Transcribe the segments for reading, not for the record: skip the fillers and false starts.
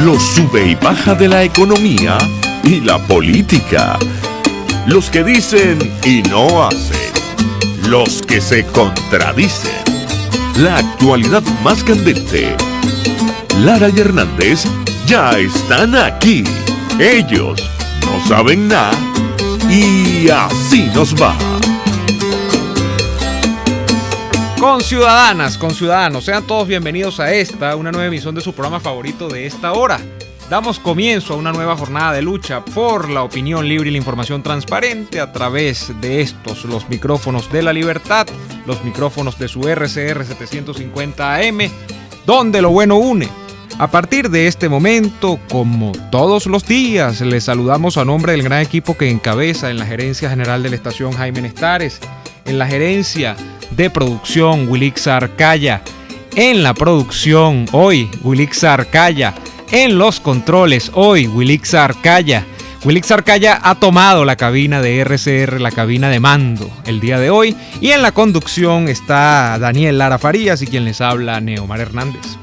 Los sube y baja de la economía y la política. Los que dicen y no hacen. Los que se contradicen. La actualidad más candente. Lara y Hernández ya están aquí. Ellos no saben nada y así nos va. Conciudadanas, conciudadanos, sean todos bienvenidos a una nueva emisión de su programa favorito de esta hora. Damos comienzo a una nueva jornada de lucha por la opinión libre y la información transparente a través de estos, los micrófonos de la libertad, los micrófonos de su RCR 750 AM, donde lo bueno une. A partir de este momento, como todos los días, les saludamos a nombre del gran equipo que encabeza en la gerencia general de la estación Jaime Nestares, en la gerencia de producción Wilixar Arcaya, en la producción hoy Wilixar Arcaya, en los controles hoy Wilixar Arcaya. Wilixar Arcaya ha tomado la cabina de RCR, la cabina de mando el día de hoy, y en la conducción está Daniel Lara Farías y quien les habla Neomar Hernández.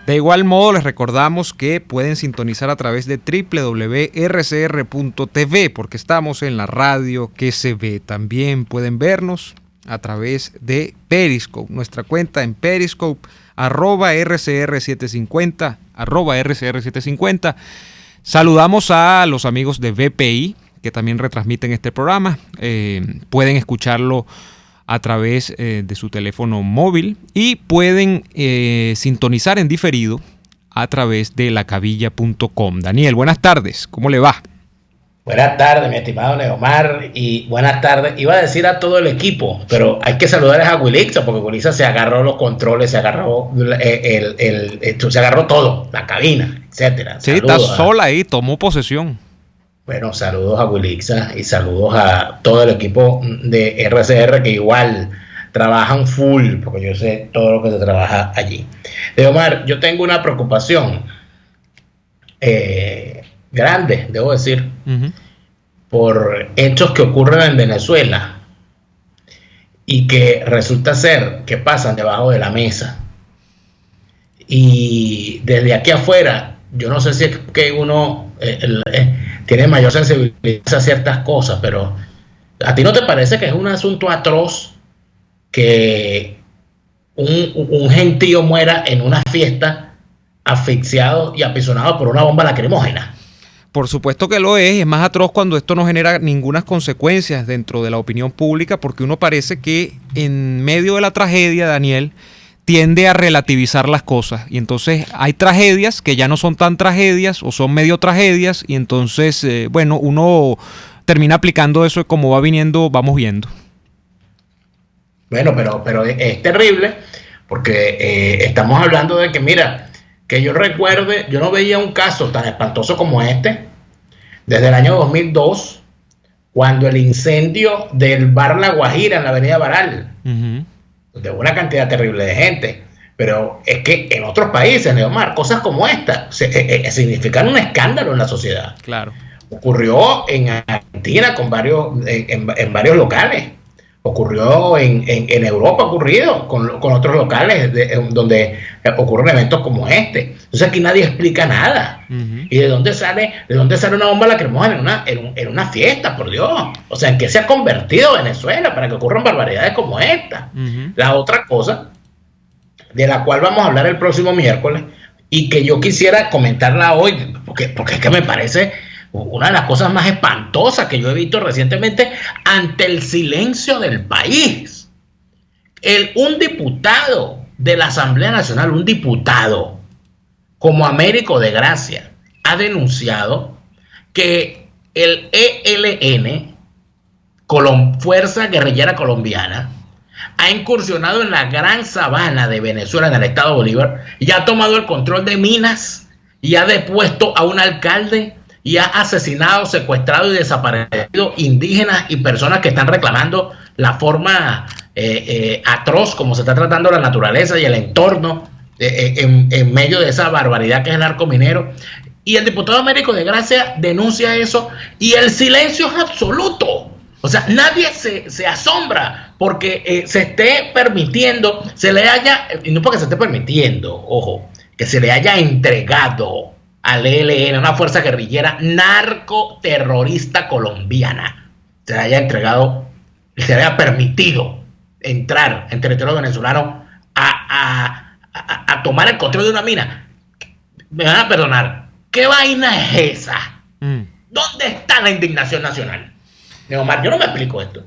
De igual modo, les recordamos que pueden sintonizar a través de www.rcr.tv porque estamos en la radio que se ve. También pueden vernos a través de Periscope, nuestra cuenta en Periscope, @RCR750, @RCR750. Saludamos a los amigos de VPI que también retransmiten este programa. Pueden escucharlo a través de su teléfono móvil y pueden sintonizar en diferido a través de lacavilla.com. Daniel, buenas tardes, ¿cómo le va? Buenas tardes, mi estimado Neomar, y buenas tardes. Iba a decir a todo el equipo, pero hay que saludar a Wilixa, porque Wilixa se agarró los controles, se agarró se agarró todo, la cabina, etcétera. Sí, saludos, está sola ahí, tomó posesión. Bueno, saludos a Wilixa y saludos a todo el equipo de RCR que igual trabajan full, porque yo sé todo lo que se trabaja allí. Omar, yo tengo una preocupación grande, debo decir, por hechos que ocurren en Venezuela y que resulta ser que pasan debajo de la mesa. Y desde aquí afuera, yo no sé si es que uno tiene mayor sensibilidad a ciertas cosas, pero ¿a ti no te parece que es un asunto atroz que un gentío muera en una fiesta asfixiado y apisonado por una bomba lacrimógena? Por supuesto que lo es más atroz cuando esto no genera ninguna consecuencias dentro de la opinión pública, porque uno parece que en medio de la tragedia, Daniel, tiende a relativizar las cosas, y entonces hay tragedias que ya no son tan tragedias o son medio tragedias, y entonces uno termina aplicando eso como va viniendo, vamos viendo. Bueno, pero es terrible porque estamos hablando de que, mira, que yo recuerde, yo no veía un caso tan espantoso como este desde el año 2002, cuando el incendio del bar La Guajira en la avenida Baral, de una cantidad terrible de gente. Pero es que en otros países, Neomar, cosas como esta significan un escándalo en la sociedad. Claro. Ocurrió en Argentina en varios locales. Ocurrió en Europa, ocurrido con otros locales donde ocurren eventos como este. Entonces aquí nadie explica nada. ¿Y de dónde sale una bomba lacrimógena en una fiesta, por Dios? O sea, ¿en qué se ha convertido Venezuela para que ocurran barbaridades como esta? La otra cosa, de la cual vamos a hablar el próximo miércoles, y que yo quisiera comentarla hoy, porque es que me parece una de las cosas más espantosas que yo he visto recientemente ante el silencio del país. Un diputado de la Asamblea Nacional, un diputado como Américo de Gracia, ha denunciado que el ELN, Fuerza Guerrillera Colombiana, ha incursionado en la gran sabana de Venezuela, en el estado Bolívar, y ha tomado el control de minas, y ha depuesto a un alcalde, y ha asesinado, secuestrado y desaparecido indígenas y personas que están reclamando la forma atroz como se está tratando la naturaleza y el entorno en medio de esa barbaridad que es el narco minero. Y el diputado Américo de Gracia denuncia eso y el silencio es absoluto. O sea, nadie se asombra porque se esté permitiendo, y no porque se esté permitiendo, ojo, que se le haya entregado al ELN, una fuerza guerrillera narcoterrorista colombiana, se le haya entregado, se le haya permitido entrar en territorio venezolano a tomar el control de una mina. Me van a perdonar, ¿qué vaina es esa? ¿Dónde está la indignación nacional? Neomar, yo no me explico esto.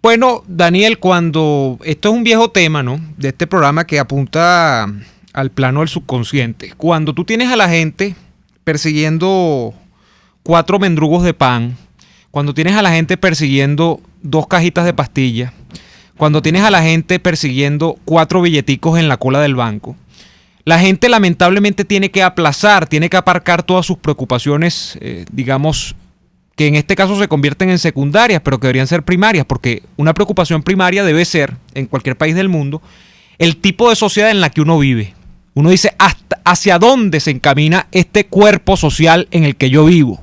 Bueno, Daniel, cuando esto es un viejo tema, ¿no?, de este programa que apunta al plano del subconsciente. Cuando tú tienes a la gente persiguiendo 4 mendrugos de pan, cuando tienes a la gente persiguiendo 2 cajitas de pastillas, cuando tienes a la gente persiguiendo 4 billeticos en la cola del banco, la gente lamentablemente tiene que aplazar, tiene que aparcar todas sus preocupaciones, digamos, que en este caso se convierten en secundarias, pero que deberían ser primarias, porque una preocupación primaria debe ser, en cualquier país del mundo, el tipo de sociedad en la que uno vive. Uno dice, ¿hacia dónde se encamina este cuerpo social en el que yo vivo?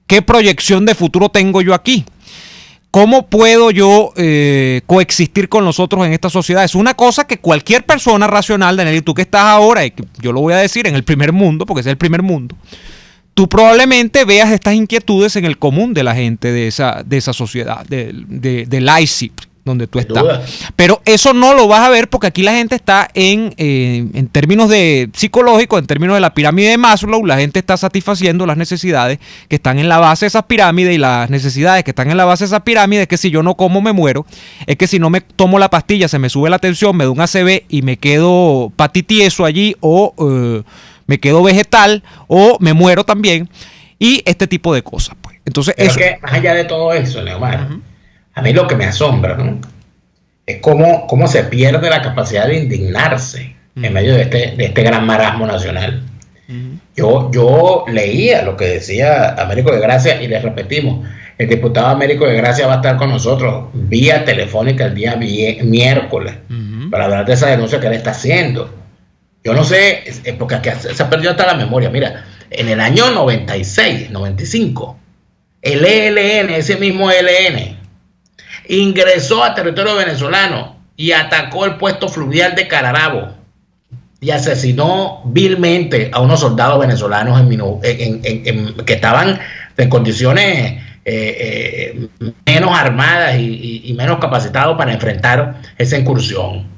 ¿Qué proyección de futuro tengo yo aquí? ¿Cómo puedo yo coexistir con los otros en esta sociedad? Es una cosa que cualquier persona racional, Daniel, y tú que estás ahora, y que yo lo voy a decir, en el primer mundo, porque es el primer mundo, tú probablemente veas estas inquietudes en el común de la gente de esa sociedad, del ICIP, donde tú estás. Pero eso no lo vas a ver porque aquí la gente está en términos de psicológicos, en términos de la pirámide de Maslow, la gente está satisfaciendo las necesidades que están en la base de esas pirámides, y las necesidades que están en la base de esas pirámides es que si yo no como me muero, es que si no me tomo la pastilla se me sube la tensión, me da un ACV y me quedo patitieso allí, o me quedo vegetal, o me muero también, y este tipo de cosas, pues. Entonces, pero eso, que más allá de todo eso, Neomar, a mí lo que me asombra, ¿no?, es cómo se pierde la capacidad de indignarse en medio de este gran marasmo nacional. Yo leía lo que decía Américo de Gracia, y les repetimos, el diputado Américo de Gracia va a estar con nosotros vía telefónica el día miércoles para hablar de esa denuncia que él está haciendo. Yo no sé, porque aquí se ha perdido hasta la memoria. Mira, en el año 96, 95, el ELN, ese mismo ELN, ingresó a territorio venezolano y atacó el puesto fluvial de Cararabo y asesinó vilmente a unos soldados venezolanos que estaban en condiciones menos armadas y menos capacitados para enfrentar esa incursión.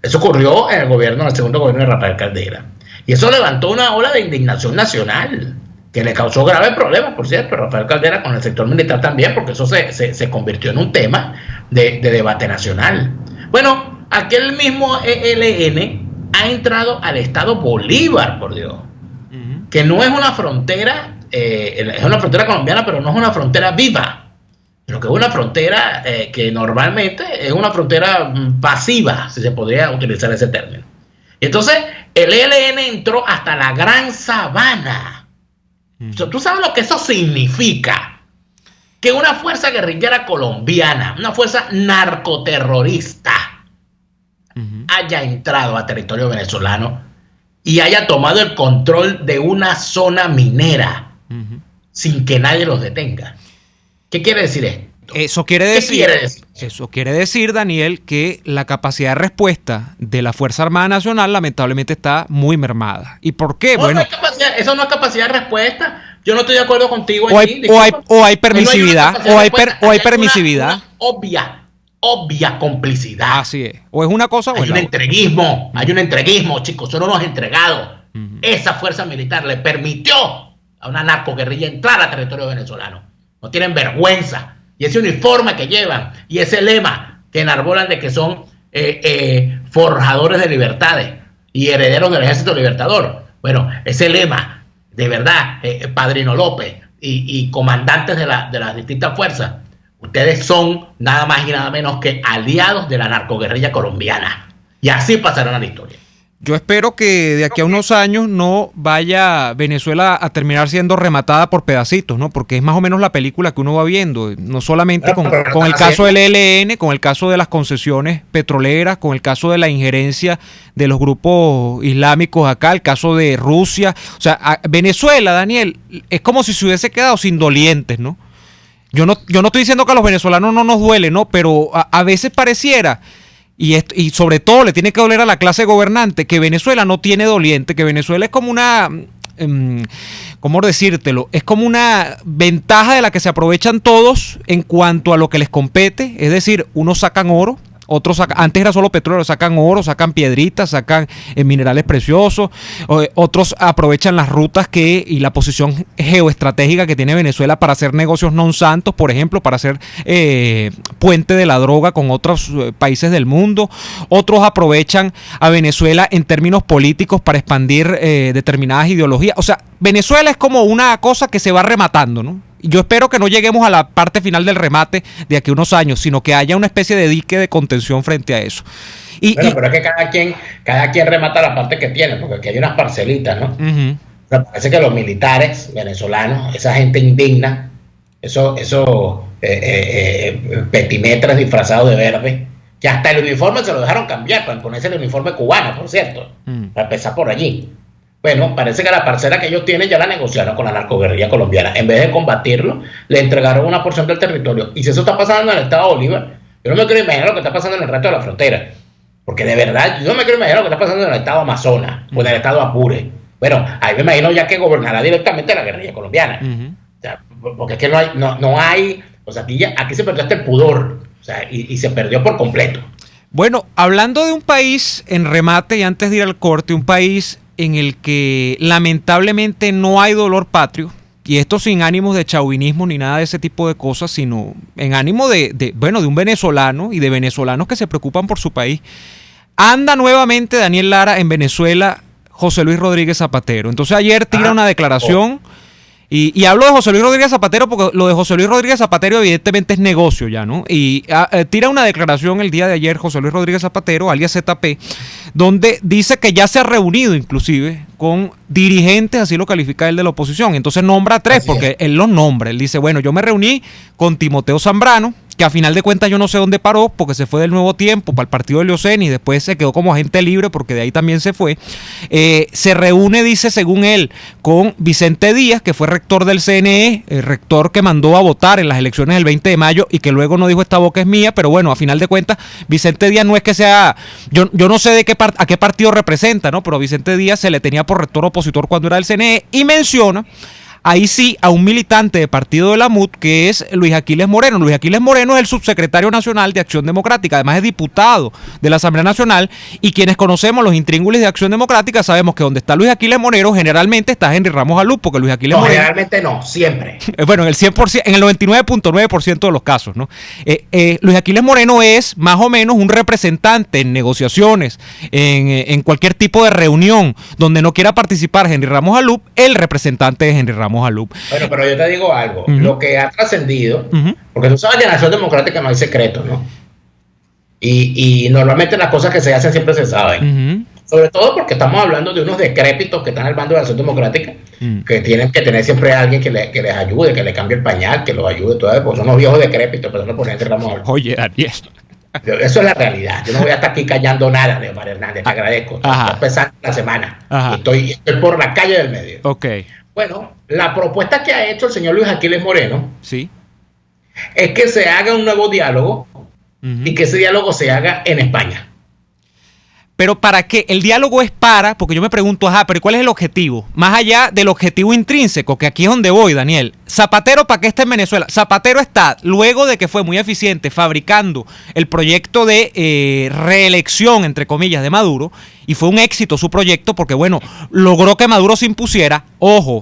Eso ocurrió en el segundo gobierno de Rafael Caldera. Y eso levantó una ola de indignación nacional que le causó graves problemas, por cierto, a Rafael Caldera con el sector militar también, porque eso se convirtió en un tema de debate nacional. Bueno, aquel mismo ELN ha entrado al estado Bolívar, por Dios, que no es una frontera, es una frontera colombiana, pero no es una frontera viva. Lo que es una frontera que normalmente es una frontera pasiva, si se podría utilizar ese término. Y entonces el ELN entró hasta la Gran Sabana. O sea, ¿tú sabes lo que eso significa? Que una fuerza guerrillera colombiana, una fuerza narcoterrorista, haya entrado a territorio venezolano y haya tomado el control de una zona minera sin que nadie los detenga. ¿Qué quiere decir esto? Eso quiere decir, Daniel, que la capacidad de respuesta de la Fuerza Armada Nacional lamentablemente está muy mermada. ¿Y por qué? No, bueno, eso no es capacidad de respuesta. Yo no estoy de acuerdo contigo. O hay permisividad. Hay permisividad. Obvia complicidad. Así es. O es una cosa o hay un entreguismo, chicos. Eso no nos ha entregado. Esa fuerza militar le permitió a una narcoguerrilla entrar a territorio venezolano. No tienen vergüenza. Y ese uniforme que llevan y ese lema que enarbolan de que son forjadores de libertades y herederos del Ejército Libertador. Bueno, ese lema, de verdad, Padrino López y comandantes de las distintas fuerzas, ustedes son nada más y nada menos que aliados de la narcoguerrilla colombiana. Y así pasarán a la historia. Yo espero que de aquí a unos años no vaya Venezuela a terminar siendo rematada por pedacitos, ¿no? Porque es más o menos la película que uno va viendo, no solamente con el caso del ELN, con el caso de las concesiones petroleras, con el caso de la injerencia de los grupos islámicos acá, el caso de Rusia. O sea, Venezuela, Daniel, es como si se hubiese quedado sin dolientes, ¿no? Yo no estoy diciendo que a los venezolanos no nos duele, ¿no? Pero a veces pareciera... Y sobre todo le tiene que doler a la clase gobernante que Venezuela no tiene doliente, que Venezuela es como una, ¿cómo decírtelo? Es como una ventaja de la que se aprovechan todos en cuanto a lo que les compete, es decir, unos sacan oro, otros antes era solo petróleo, sacan oro, sacan piedritas, sacan minerales preciosos, otros aprovechan las rutas y la posición geoestratégica que tiene Venezuela para hacer negocios non santos, por ejemplo, para hacer puente de la droga con otros países del mundo. Otros aprovechan a Venezuela en términos políticos para expandir determinadas ideologías. O sea, Venezuela es como una cosa que se va rematando, ¿no? Yo espero que no lleguemos a la parte final del remate de aquí a unos años, sino que haya una especie de dique de contención frente a eso. Pero es que cada quien remata la parte que tiene, porque aquí hay unas parcelitas, ¿no? Uh-huh. O sea, parece que los militares venezolanos, esa gente indigna, esos petimetres disfrazados de verde, que hasta el uniforme se lo dejaron cambiar para ponerse el uniforme cubano, por cierto, para empezar por allí. Bueno, parece que la parcela que ellos tienen ya la negociaron con la narcoguerrilla colombiana. En vez de combatirlo, le entregaron una porción del territorio. Y si eso está pasando en el estado de Bolívar, yo no me quiero imaginar lo que está pasando en el resto de la frontera. Porque de verdad, yo no me quiero imaginar lo que está pasando en el estado Amazonas o en el estado Apure. Bueno, ahí me imagino ya que gobernará directamente la guerrilla colombiana. Uh-huh. O sea, porque es que no hay, o sea, aquí se perdió hasta el pudor. O sea, y se perdió por completo. Bueno, hablando de un país en remate y antes de ir al corte, un país en el que lamentablemente no hay dolor patrio, y esto sin ánimos de chauvinismo ni nada de ese tipo de cosas, sino en ánimo de un venezolano y de venezolanos que se preocupan por su país. Anda nuevamente Daniel Lara en Venezuela, José Luis Rodríguez Zapatero. Entonces ayer tira una declaración, y hablo de José Luis Rodríguez Zapatero porque lo de José Luis Rodríguez Zapatero evidentemente es negocio ya, ¿no? Y tira una declaración el día de ayer José Luis Rodríguez Zapatero, alias ZP, donde dice que ya se ha reunido inclusive con dirigentes, así lo califica él, de la oposición. Entonces nombra a tres, porque él los nombra. Él dice, bueno, yo me reuní con Timoteo Zambrano, que a final de cuentas yo no sé dónde paró, porque se fue del Nuevo Tiempo para el partido de Leoceni y después se quedó como agente libre, porque de ahí también se fue. Se reúne, dice, según él, con Vicente Díaz, que fue rector del CNE, el rector que mandó a votar en las elecciones del 20 de mayo y que luego no dijo esta boca es mía, pero bueno, a final de cuentas, Vicente Díaz no es que sea, yo no sé a qué partido representa, ¿no? Pero Vicente Díaz se le tenía por rector opositor cuando era del CNE, y menciona ahí sí a un militante de partido de la MUD, que es Luis Aquiles Moreno. Luis Aquiles Moreno es el subsecretario nacional de Acción Democrática, además es diputado de la Asamblea Nacional, y quienes conocemos los intríngulis de Acción Democrática sabemos que donde está Luis Aquiles Moreno generalmente está Henry Ramos Alup, porque Luis Aquiles Moreno... generalmente no, siempre. Bueno, en el 100%, en el 99.9% de los casos, ¿no? Luis Aquiles Moreno es más o menos un representante en negociaciones, en cualquier tipo de reunión donde no quiera participar Henry Ramos Alup, el representante de Henry Ramos Alup. Bueno, pero yo te digo algo, lo que ha trascendido, porque tú sabes que en la Acción Democrática no hay secretos, ¿no? Y normalmente las cosas que se hacen siempre se saben. Sobre todo porque estamos hablando de unos decrépitos que están al bando de la Acción Democrática, que tienen que tener siempre a alguien que les ayude, que les cambie el pañal, que los ayude, todo eso, porque son unos viejos decrépitos, pero no ponen Henry Ramos Alup. Oye, Daniel. Eso es la realidad. Yo no voy a estar aquí callando nada de Omar Hernández, te agradezco. Estoy empezando la semana. Y estoy por la calle del medio. Ok. Bueno, la propuesta que ha hecho el señor Luis Aquiles Moreno sí, es que se haga un nuevo diálogo y que ese diálogo se haga en España. Pero ¿para qué? El diálogo es porque yo me pregunto, pero ¿cuál es el objetivo? Más allá del objetivo intrínseco, que aquí es donde voy, Daniel. Zapatero, ¿para qué está en Venezuela? Zapatero está, luego de que fue muy eficiente fabricando el proyecto de reelección, entre comillas, de Maduro, y fue un éxito su proyecto porque, bueno, logró que Maduro se impusiera,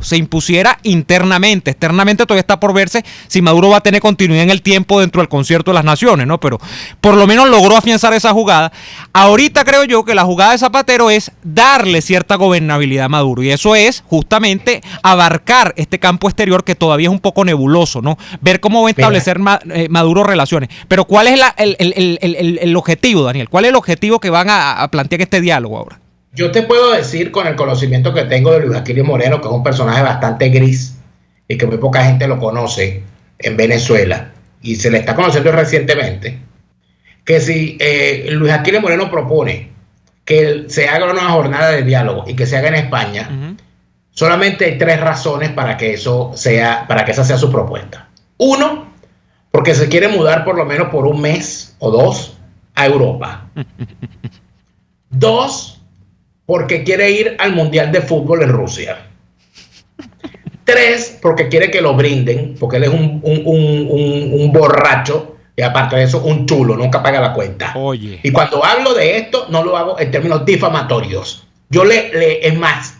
se impusiera internamente. Externamente todavía está por verse si Maduro va a tener continuidad en el tiempo dentro del concierto de las naciones, ¿no? Pero por lo menos logró afianzar esa jugada. Ahorita creo yo que la jugada de Zapatero es darle cierta gobernabilidad a Maduro, y eso es justamente abarcar este campo exterior que todavía es un poco nebuloso, ¿no? Ver cómo va a establecer Maduro relaciones. Pero ¿cuál es el objetivo, Daniel? ¿Cuál es el objetivo que van a plantear este diálogo ahora? Yo te puedo decir, con el conocimiento que tengo de Luis Aquilio Moreno, que es un personaje bastante gris y que muy poca gente lo conoce en Venezuela, y se le está conociendo recientemente, que si Luis Aquilio Moreno propone que se haga una jornada de diálogo y que se haga en España, solamente hay 3 razones para que esa sea su propuesta. 1, porque se quiere mudar por lo menos por un mes o 2 a Europa. 2, porque quiere ir al Mundial de Fútbol en Rusia. 3, porque quiere que lo brinden, porque él es un borracho, y aparte de eso, un chulo, nunca paga la cuenta. Oye. Y cuando hablo de esto, no lo hago en términos difamatorios. Yo es más,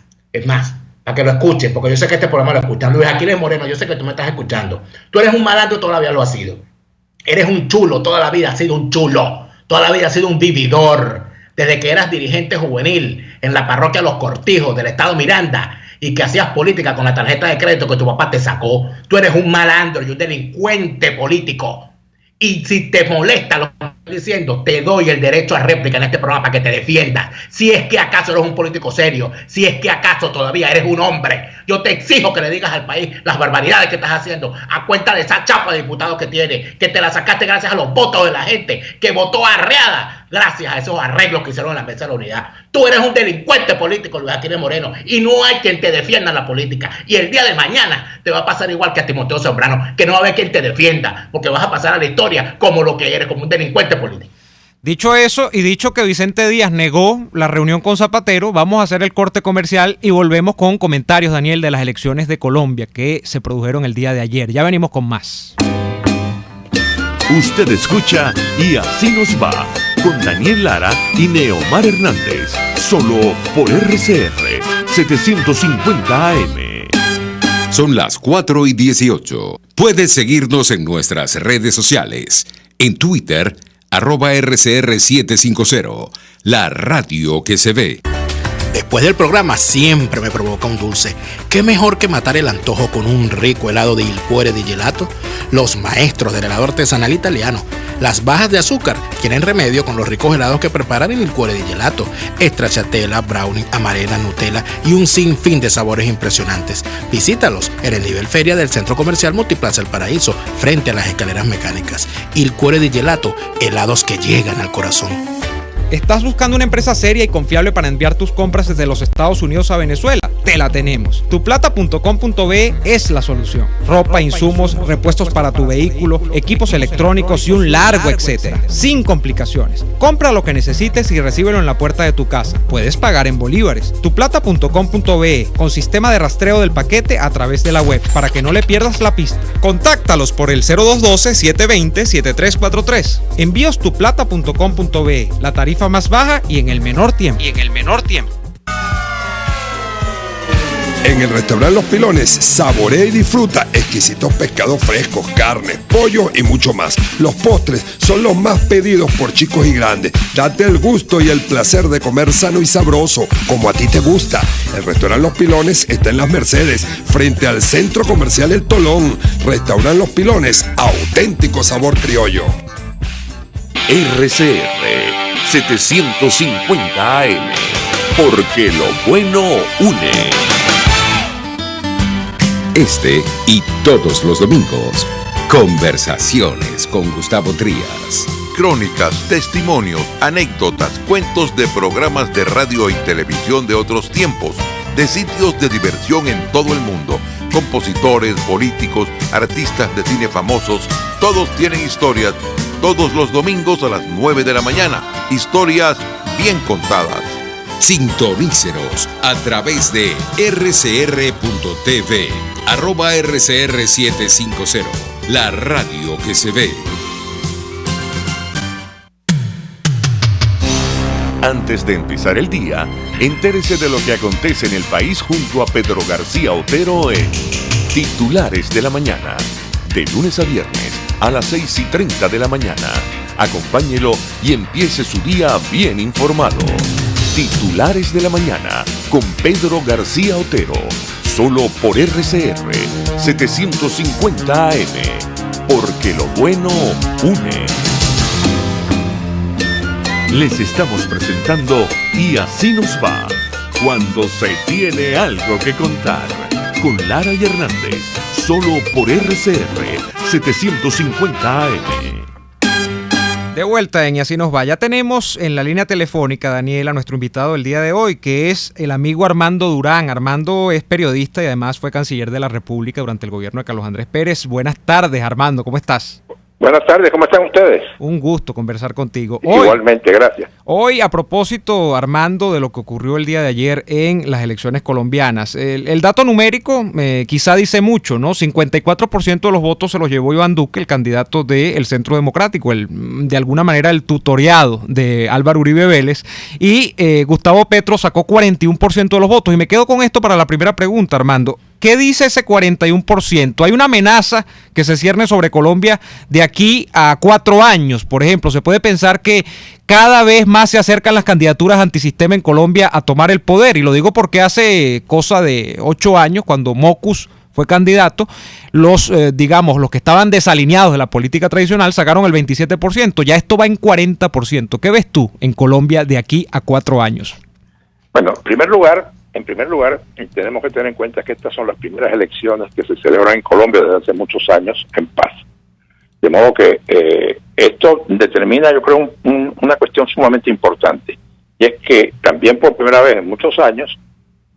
para que lo escuches, porque yo sé que este programa lo escuchan. Luis Aquilio Moreno, yo sé que tú me estás escuchando. Tú eres un malandro, todavía lo has sido. Eres un chulo, toda la vida has sido un chulo. Toda la vida has sido un vividor. Desde que eras dirigente juvenil en la parroquia Los Cortijos del estado Miranda y que hacías política con la tarjeta de crédito que tu papá te sacó. Tú eres un malandro y un delincuente político. Y si te molesta lo que estoy diciendo, te doy el derecho a réplica en este programa para que te defiendas. Si es que acaso eres un político serio, si es que acaso todavía eres un hombre, yo te exijo que le digas al país las barbaridades que estás haciendo a cuenta de esa chapa de diputado que tienes, que te la sacaste gracias a los votos de la gente, que votó arreada gracias a esos arreglos que hicieron en la mesa de la unidad. Tú eres un delincuente político, Luis Aquilio Moreno, y no hay quien te defienda en la política. Y el día de mañana te va a pasar igual que a Timoteo Zambrano, que no va a haber quien te defienda, porque vas a pasar a la historia como lo que eres, como un delincuente político. Dicho eso y dicho que Vicente Díaz negó la reunión con Zapatero, vamos a hacer el corte comercial y volvemos con comentarios, Daniel, de las elecciones de Colombia que se produjeron el día de ayer. Ya venimos con más. Usted escucha Y Así Nos Va, con Daniel Lara y Neomar Hernández, solo por RCR 750 AM. Son las 4:18. Puedes seguirnos en nuestras redes sociales. En Twitter, @RCR750, la radio que se ve. Después del programa siempre me provoca un dulce. ¿Qué mejor que matar el antojo con un rico helado de Il Cuore di Gelato? Los maestros del helado artesanal italiano. Las bajas de azúcar tienen remedio con los ricos helados que preparan en Il Cuore di Gelato. Stracciatella, brownie, amarena, Nutella y un sinfín de sabores impresionantes. Visítalos en el nivel feria del Centro Comercial Multiplaza El Paraíso, frente a las escaleras mecánicas. Il Cuore di Gelato, helados que llegan al corazón. ¿Estás buscando una empresa seria y confiable para enviar tus compras desde los Estados Unidos a Venezuela? Te la tenemos. Tuplata.com.be es la solución. Ropa, insumos, repuestos para tu vehículo, equipos electrónicos y un largo etcétera. Sin complicaciones. Compra lo que necesites y recíbelo en la puerta de tu casa. Puedes pagar en bolívares. Tuplata.com.be, con sistema de rastreo del paquete a través de la web, para que no le pierdas la pista. Contáctalos por el 0212-720-7343. Envíos tuplata.com.be, la tarifa más baja y en el menor tiempo. En el restaurante Los Pilones, saborea y disfruta exquisitos pescados frescos, carnes, pollo y mucho más. Los postres son los más pedidos por chicos y grandes. Date el gusto y el placer de comer sano y sabroso, como a ti te gusta. El restaurante Los Pilones está en Las Mercedes, frente al Centro Comercial El Tolón. Restaurante Los Pilones, auténtico sabor criollo. RCR 750 AM, porque lo bueno une. Este y todos los domingos, Conversaciones con Gustavo Trías. Crónicas, testimonios, anécdotas, cuentos de programas de radio y televisión de otros tiempos, de sitios de diversión en todo el mundo, compositores, políticos, artistas de cine famosos, todos tienen historias, todos los domingos a las 9 de la mañana, historias bien contadas. Sintonícenos a través de rcr.tv, @RCR750, la radio que se ve. Antes de empezar el día, entérese de lo que acontece en el país junto a Pedro García Otero en Titulares de la Mañana, de lunes a viernes a las 6:30 de la mañana. Acompáñelo y empiece su día bien informado. Titulares de la Mañana con Pedro García Otero, solo por RCR 750 AM, porque lo bueno une. Les estamos presentando Y así nos va, cuando se tiene algo que contar, con Lara y Hernández, solo por RCR 750 AM. De vuelta en Y así nos va. Ya tenemos en la línea telefónica, Daniel, a nuestro invitado del día de hoy, que es el amigo Armando Durán. Armando es periodista y además fue canciller de la República durante el gobierno de Carlos Andrés Pérez. Buenas tardes, Armando, ¿cómo estás? Buenas tardes, ¿cómo están ustedes? Un gusto conversar contigo. Igualmente, gracias. Hoy, a propósito, Armando, de lo que ocurrió el día de ayer en las elecciones colombianas, el dato numérico quizá dice mucho, ¿no? 54% de los votos se los llevó Iván Duque, el candidato del Centro Democrático, de alguna manera el tutoriado de Álvaro Uribe Vélez, y Gustavo Petro sacó 41% de los votos. Y me quedo con esto para la primera pregunta, Armando. ¿Qué dice ese 41%? Hay una amenaza que se cierne sobre Colombia de aquí a 4 años. Por ejemplo, se puede pensar que cada vez más se acercan las candidaturas antisistema en Colombia a tomar el poder. Y lo digo porque hace cosa de 8 años, cuando Mocus fue candidato, los que estaban desalineados de la política tradicional sacaron el 27%. Ya esto va en 40%. ¿Qué ves tú en Colombia de aquí a 4 años? Bueno, en primer lugar, tenemos que tener en cuenta que estas son las primeras elecciones que se celebran en Colombia desde hace muchos años en paz. De modo que esto determina, yo creo, una cuestión sumamente importante. Y es que también por primera vez en muchos años,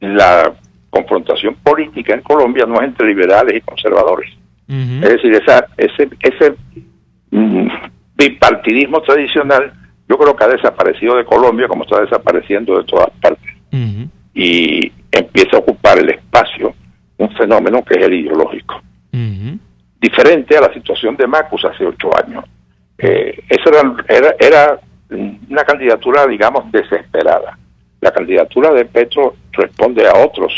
la confrontación política en Colombia no es entre liberales y conservadores. Uh-huh. Es decir, ese bipartidismo tradicional, yo creo que ha desaparecido de Colombia como está desapareciendo de todas partes. Uh-huh. Y empieza a ocupar el espacio un fenómeno que es el ideológico. Uh-huh. Diferente a la situación de Macus hace 8 años. Eso era una candidatura, digamos, desesperada. La candidatura de Petro responde a otros,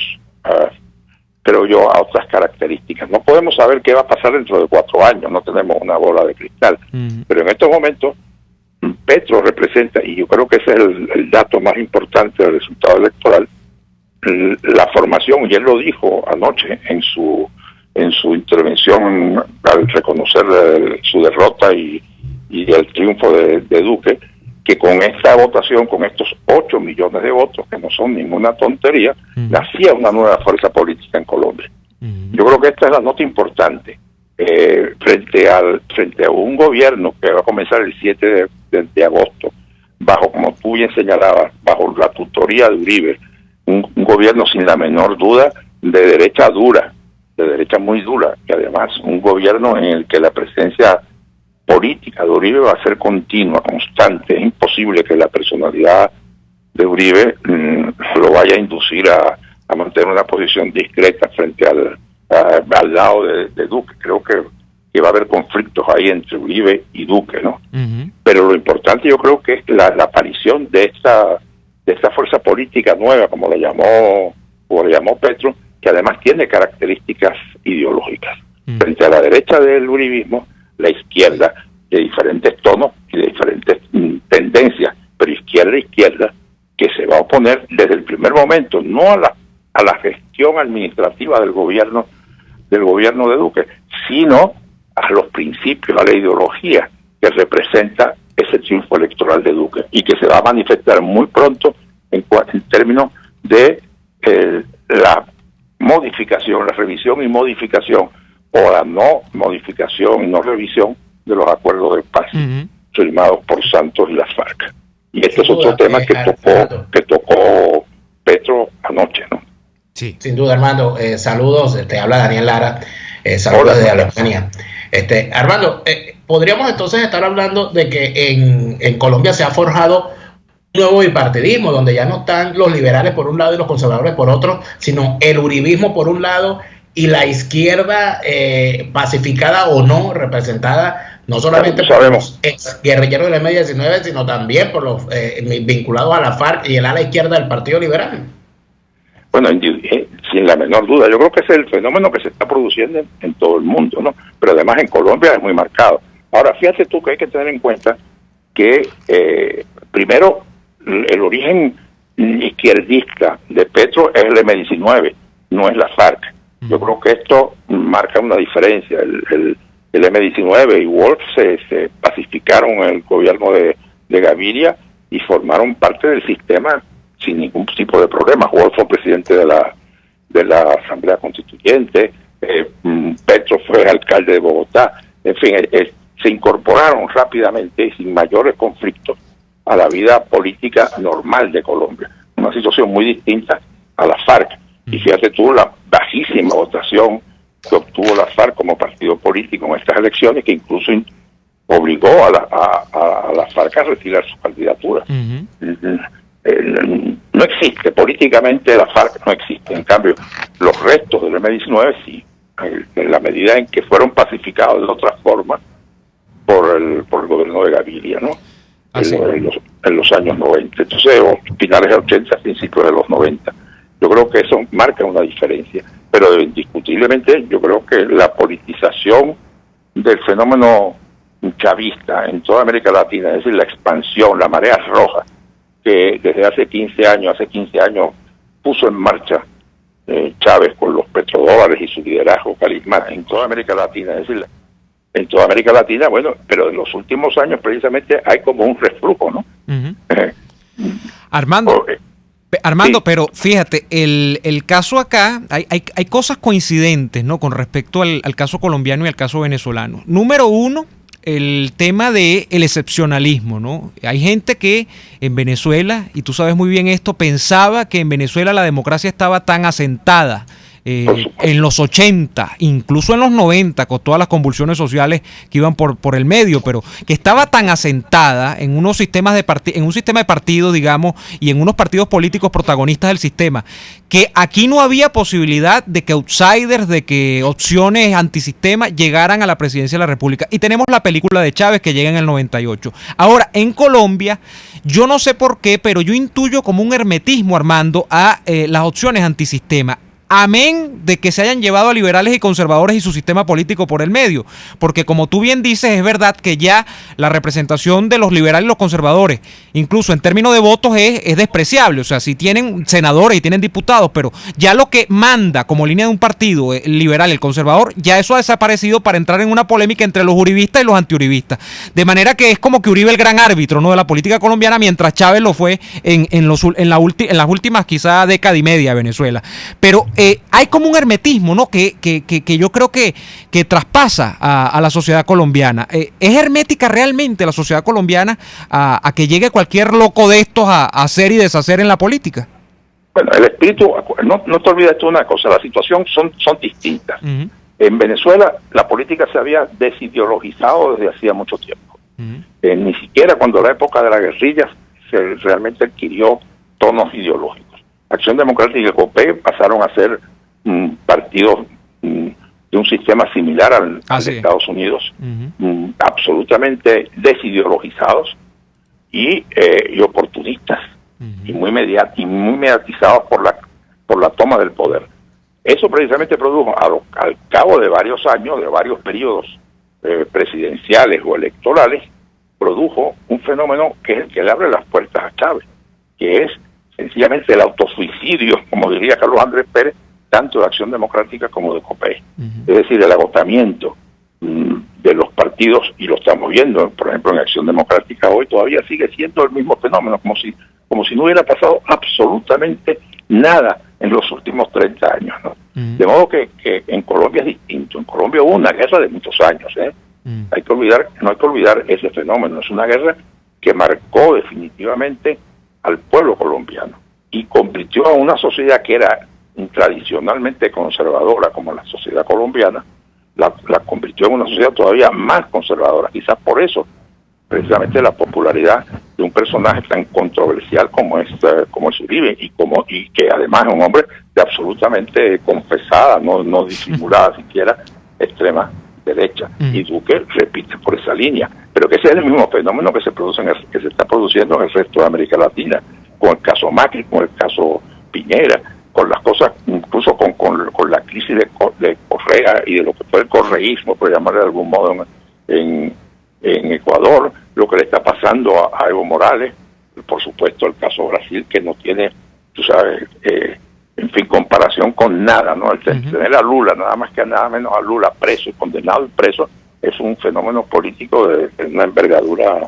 creo yo, a otras características. No podemos saber qué va a pasar dentro de 4 años, no tenemos una bola de cristal. Uh-huh. Pero en estos momentos, Petro representa, y yo creo que ese es el dato más importante del resultado electoral, la formación, y él lo dijo anoche en su intervención al reconocer su derrota y el triunfo de Duque, que con esta votación, con estos 8 millones de votos, que no son ninguna tontería, nacía una nueva fuerza política en Colombia. Yo creo que esta es la nota importante. Frente a un gobierno que va a comenzar el 7 de agosto, bajo, como tú bien señalabas, bajo la tutoría de Uribe, un gobierno sin la menor duda de derecha dura, de derecha muy dura, y además un gobierno en el que la presencia política de Uribe va a ser continua, constante. Es imposible que la personalidad de Uribe lo vaya a inducir a mantener una posición discreta frente al lado de Duque. Creo que va a haber conflictos ahí entre Uribe y Duque, ¿no? Uh-huh. Pero lo importante yo creo que es la aparición de esta fuerza política nueva, como le llamó Petro, que además tiene características ideológicas. Uh-huh. Frente a la derecha del uribismo, la izquierda, de diferentes tonos y de diferentes tendencias, pero izquierda, que se va a oponer desde el primer momento, no a la gestión administrativa del gobierno de Duque, sino a los principios, a la ideología que representa ese triunfo electoral de Duque, y que se va a manifestar muy pronto en términos de la modificación, la revisión y modificación, o la no modificación y no revisión de los acuerdos de paz firmados por Santos y las FARC. Y este es otro tema que tocó Petro anoche, ¿no? Sí. Sin duda, Armando. Saludos, te habla Daniel Lara. Saludos desde Alemania. Armando, podríamos entonces estar hablando de que en Colombia se ha forjado un nuevo bipartidismo, donde ya no están los liberales por un lado y los conservadores por otro, sino el uribismo por un lado y la izquierda pacificada o no, representada no solamente por los ex guerrilleros del M-19, sino también por los vinculados a la FARC y el ala izquierda del Partido Liberal. Bueno, sin la menor duda, yo creo que ese es el fenómeno que se está produciendo en todo el mundo, ¿no? Pero además en Colombia es muy marcado. Ahora, fíjate tú que hay que tener en cuenta que, primero, el origen izquierdista de Petro es el M-19, no es la FARC. Yo creo que esto marca una diferencia. El M-19 y Wolf se pacificaron en el gobierno de Gaviria, y formaron parte del sistema sin ningún tipo de problema. Juárez fue presidente de la Asamblea Constituyente, Petro fue alcalde de Bogotá, en fin, se incorporaron rápidamente y sin mayores conflictos a la vida política normal de Colombia. Una situación muy distinta a la FARC. Y fíjate tú la bajísima votación que obtuvo la FARC como partido político en estas elecciones, que incluso obligó a la FARC a retirar su candidatura. No existe, políticamente la FARC no existe. En cambio, los restos del M-19 sí, en la medida en que fueron pacificados de otra forma por el gobierno de Gaviria, ¿no? En los años 90, entonces, finales de 80, principios de los 90. Yo creo que eso marca una diferencia, pero indiscutiblemente yo creo que la politización del fenómeno chavista en toda América Latina, es decir, la expansión, la marea roja, que desde hace 15 años puso en marcha Chávez con los petrodólares y su liderazgo carismático en toda América Latina, es decir, en toda América Latina, bueno, pero en los últimos años precisamente hay como un reflujo, ¿no? Armando, sí. Pero fíjate, el caso acá, hay cosas coincidentes, ¿no? Con respecto al caso colombiano y al caso venezolano. Número uno, el tema del excepcionalismo, ¿no? Hay gente que en Venezuela, y tú sabes muy bien esto, pensaba que en Venezuela la democracia estaba tan asentada en los 80, incluso en los 90, con todas las convulsiones sociales que iban por el medio, pero que estaba tan asentada en unos sistemas en un sistema de partidos, digamos, y en unos partidos políticos protagonistas del sistema, que aquí no había posibilidad de que outsiders, de que opciones antisistema llegaran a la presidencia de la República. Y tenemos la película de Chávez que llega en el 98. Ahora, en Colombia, yo no sé por qué, pero yo intuyo como un hermetismo, Armando, a las opciones antisistema. Amén de que se hayan llevado a liberales y conservadores y su sistema político por el medio, porque como tú bien dices, es verdad que ya la representación de los liberales y los conservadores, incluso en términos de votos, es despreciable. O sea, si tienen senadores y tienen diputados, pero ya lo que manda como línea de un partido, el liberal y el conservador, ya eso ha desaparecido para entrar en una polémica entre los uribistas y los antiuribistas. De manera que es como que Uribe el gran árbitro, ¿no?, de la política colombiana, mientras Chávez lo fue en las últimas quizá década y media de Venezuela. Pero hay como un hermetismo, ¿no?, que yo creo que traspasa a la sociedad colombiana. ¿Es hermética realmente la sociedad colombiana a que llegue cualquier loco de estos a hacer y deshacer en la política? Bueno, el espíritu, no te olvides de una cosa, la situación son distintas. En Venezuela la política se había desideologizado desde hacía mucho tiempo. Ni siquiera cuando la época de las guerrillas se realmente adquirió tonos ideológicos. Acción Democrática y el COPE pasaron a ser partidos de un sistema similar al de Estados Unidos, absolutamente desideologizados y oportunistas, y muy mediatizados por la toma del poder. Eso precisamente produjo, al cabo de varios años, de varios periodos presidenciales o electorales, produjo un fenómeno que es el que le abre las puertas a Chávez, que es sencillamente el autosuicidio, como diría Carlos Andrés Pérez, tanto de Acción Democrática como de COPEI. Es decir, el agotamiento de los partidos, y lo estamos viendo, por ejemplo, en Acción Democrática hoy todavía sigue siendo el mismo fenómeno, como si no hubiera pasado absolutamente nada en los últimos 30 años, ¿no? De modo que en Colombia es distinto. En Colombia hubo una guerra de muchos años, no hay que olvidar ese fenómeno. Es una guerra que marcó definitivamente al pueblo colombiano y convirtió a una sociedad que era tradicionalmente conservadora, como la sociedad colombiana, la convirtió en una sociedad todavía más conservadora. Quizás por eso, precisamente, la popularidad de un personaje tan controversial como es Uribe, y que además es un hombre de absolutamente confesada, no disimulada siquiera, extrema derecha. Y Duque repite por esa línea, pero que ese es el mismo fenómeno que se está produciendo en el resto de América Latina, con el caso Macri, con el caso Piñera, con las cosas, incluso con la crisis de Correa y de lo que fue el correísmo, por llamarle de algún modo, en Ecuador, lo que le está pasando a Evo Morales, por supuesto el caso Brasil, que no tiene, tú sabes, en fin, comparación con nada, ¿no? El tener a Lula, nada más que nada menos a Lula preso y condenado y preso, es un fenómeno político de una envergadura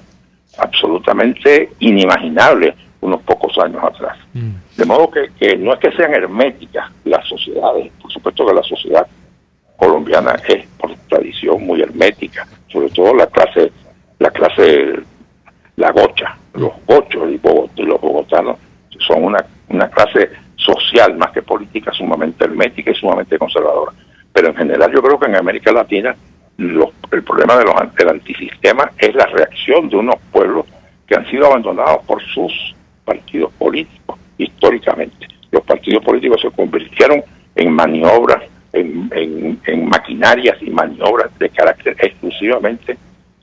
absolutamente inimaginable unos pocos años atrás. De modo que no es que sean herméticas las sociedades, por supuesto que la sociedad colombiana es por tradición muy hermética, sobre todo la gocha, los gochos y los bogotanos son una clase social más que política sumamente hermética y sumamente conservadora. Pero en general yo creo que en América Latina el problema del antisistema es la reacción de unos pueblos que han sido abandonados por sus partidos políticos históricamente. Los partidos políticos se convirtieron en maniobras, en maquinarias y maniobras de carácter exclusivamente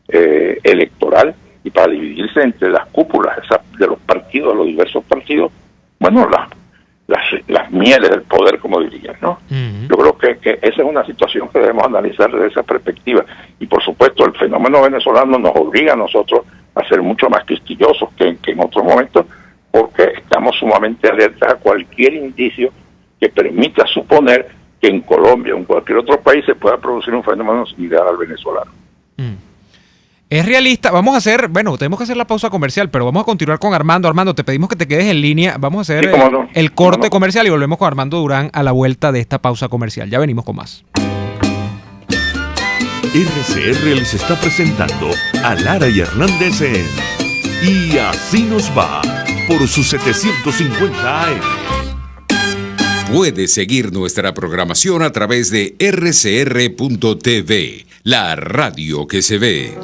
electoral, y para dividirse entre las cúpulas de los partidos, de los diversos partidos, bueno, las mieles del poder, como dirían, ¿no? Yo creo que esa es una situación que debemos analizar desde esa perspectiva, y por supuesto el fenómeno venezolano nos obliga a nosotros a ser mucho más quisquillosos que en otros momentos, porque estamos sumamente alertas a cualquier indicio que permita suponer que en Colombia o en cualquier otro país se pueda producir un fenómeno similar al venezolano. Es realista. Tenemos que hacer la pausa comercial, pero vamos a continuar con Armando. Armando, te pedimos que te quedes en línea. Vamos a hacer el corte comercial y volvemos con Armando Durán a la vuelta de esta pausa comercial. Ya venimos con más. RCR les está presentando a Lara y Hernández en Y Así Nos Va por sus 750 AM. Puede seguir nuestra programación a través de rcr.tv, la radio que se ve.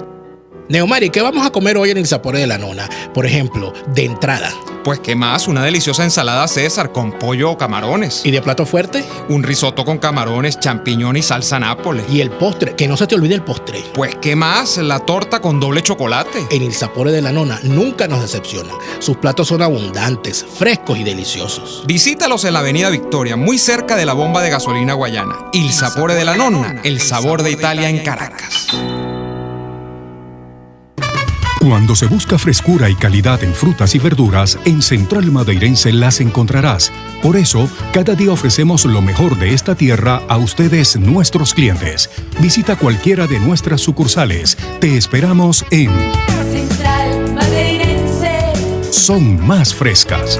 Neomari, ¿qué vamos a comer hoy en el Sapore de la Nona? Por ejemplo, de entrada. Pues qué más, una deliciosa ensalada César con pollo o camarones. ¿Y de plato fuerte? Un risotto con camarones, champiñón y salsa nápoles. Y el postre, que no se te olvide el postre. Pues qué más, la torta con doble chocolate. En el Sapore de la Nona nunca nos decepcionan. Sus platos son abundantes, frescos y deliciosos. Visítalos en la avenida Victoria, muy cerca de la bomba de gasolina Guayana. Il Sapore de la Nonna, el sabor de Italia en Caracas. Cuando se busca frescura y calidad en frutas y verduras, en Central Madeirense las encontrarás. Por eso, cada día ofrecemos lo mejor de esta tierra a ustedes, nuestros clientes. Visita cualquiera de nuestras sucursales. Te esperamos en Central Madeirense. Son más frescas.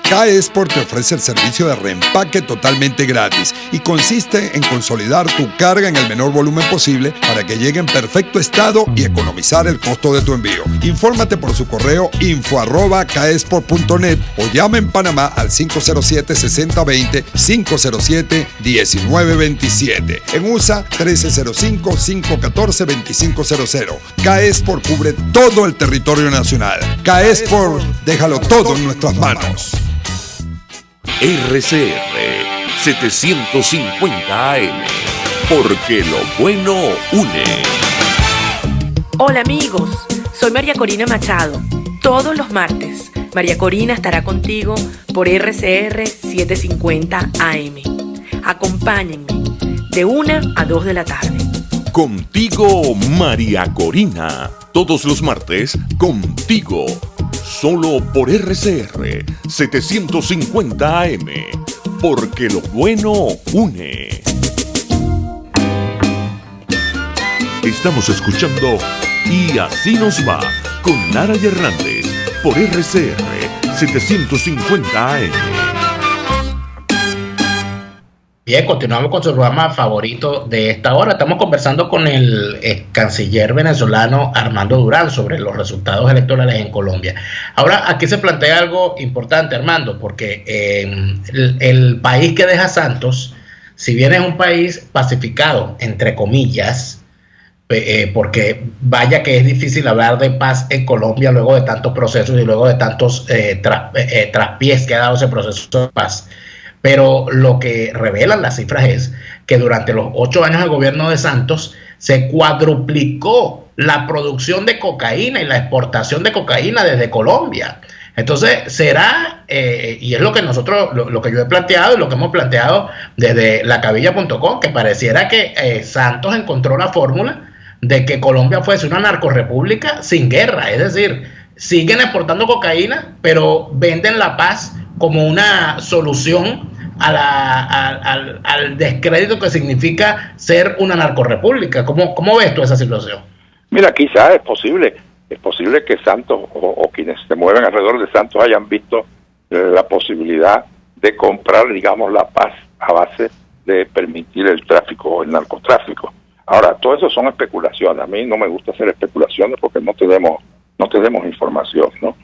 K-Export te ofrece el servicio de reempaque totalmente gratis y consiste en consolidar tu carga en el menor volumen posible para que llegue en perfecto estado y economizar el costo de tu envío. Infórmate por su correo info@kexport.net o llama en Panamá al 507-6020, 507-1927. En USA 1305-514-2500. K-Export cubre todo el territorio nacional. K-Export, déjalo todo en nuestras manos. RCR 750 AM, porque lo bueno une. Hola amigos, soy María Corina Machado. Todos los martes, María Corina estará contigo por RCR 750 AM. Acompáñenme de 1 a 2 de la tarde. Contigo, María Corina. Todos los martes, contigo. Solo por RCR 750 AM, porque lo bueno une. Estamos escuchando Y Así Nos Va con Lara y Hernández por RCR 750 AM. Bien, continuamos con su programa favorito de esta hora. Estamos conversando con el canciller venezolano Armando Durán sobre los resultados electorales en Colombia. Ahora, aquí se plantea algo importante, Armando, porque el país que deja Santos, si bien es un país pacificado, entre comillas, porque vaya que es difícil hablar de paz en Colombia luego de tantos procesos y luego de tantos traspiés que ha dado ese proceso de paz. Pero lo que revelan las cifras es que durante los 8 años de gobierno de Santos se cuadruplicó la producción de cocaína y la exportación de cocaína desde Colombia. Entonces será, y es lo que nosotros, lo que yo he planteado y lo que hemos planteado desde lacabilla.com, que pareciera que Santos encontró la fórmula de que Colombia fuese una narcorrepública sin guerra, es decir, siguen exportando cocaína, pero venden la paz como una solución al descrédito que significa ser una narcorrepública. ¿Cómo ves tú esa situación? Mira, quizás es posible Es posible que Santos o quienes se mueven alrededor de Santos hayan visto la posibilidad de comprar, digamos, la paz a base de permitir el tráfico o el narcotráfico. Ahora, todo eso son especulaciones. A mí no me gusta hacer especulaciones porque no tenemos información, ¿no?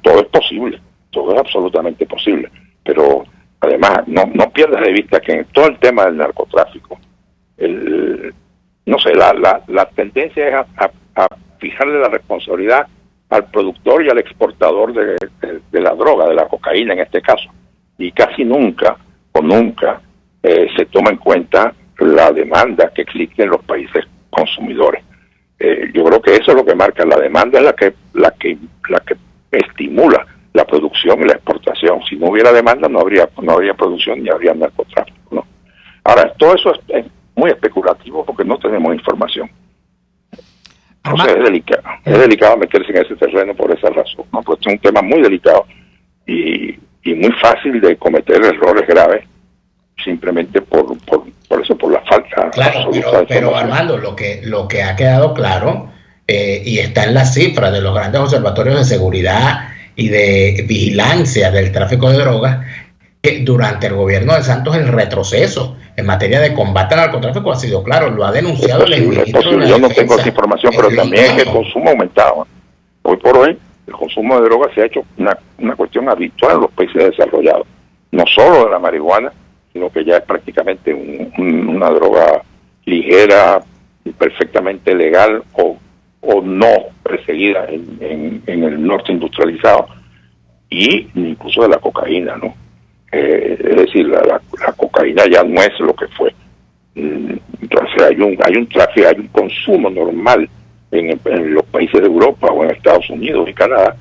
Todo es posible, todo es absolutamente posible, pero además no pierdas de vista que en todo el tema del narcotráfico, la tendencia es a fijarle la responsabilidad al productor y al exportador de la droga, de la cocaína en este caso, y casi nunca se toma en cuenta la demanda que existe en los países consumidores. Yo creo que eso es lo que marca. La demanda es la que estimula la producción y la exportación. Si no hubiera demanda no habría producción ni habría narcotráfico, ¿no? Ahora, todo eso es muy especulativo porque no tenemos información. Entonces es delicado meterse en ese terreno por esa razón, ¿no? Pues es un tema muy delicado y muy fácil de cometer errores graves simplemente por la falta. Claro, pero Armando, lo que ha quedado claro y está en las cifras de los grandes observatorios de seguridad y de vigilancia del tráfico de drogas, que durante el gobierno de Santos el retroceso en materia de combate al narcotráfico ha sido claro, lo ha denunciado el ministro de la Yo no tengo esa información, pero también es que el consumo ha aumentado. Hoy por hoy el consumo de drogas se ha hecho una cuestión habitual en los países desarrollados, no solo de la marihuana, sino que ya es prácticamente una droga ligera, perfectamente legal o no perseguida en el norte industrializado, y incluso de la cocaína, ¿no? Es decir, la cocaína ya no es lo que fue. Entonces hay un tráfico, hay un consumo normal en los países de Europa o en Estados Unidos y Canadá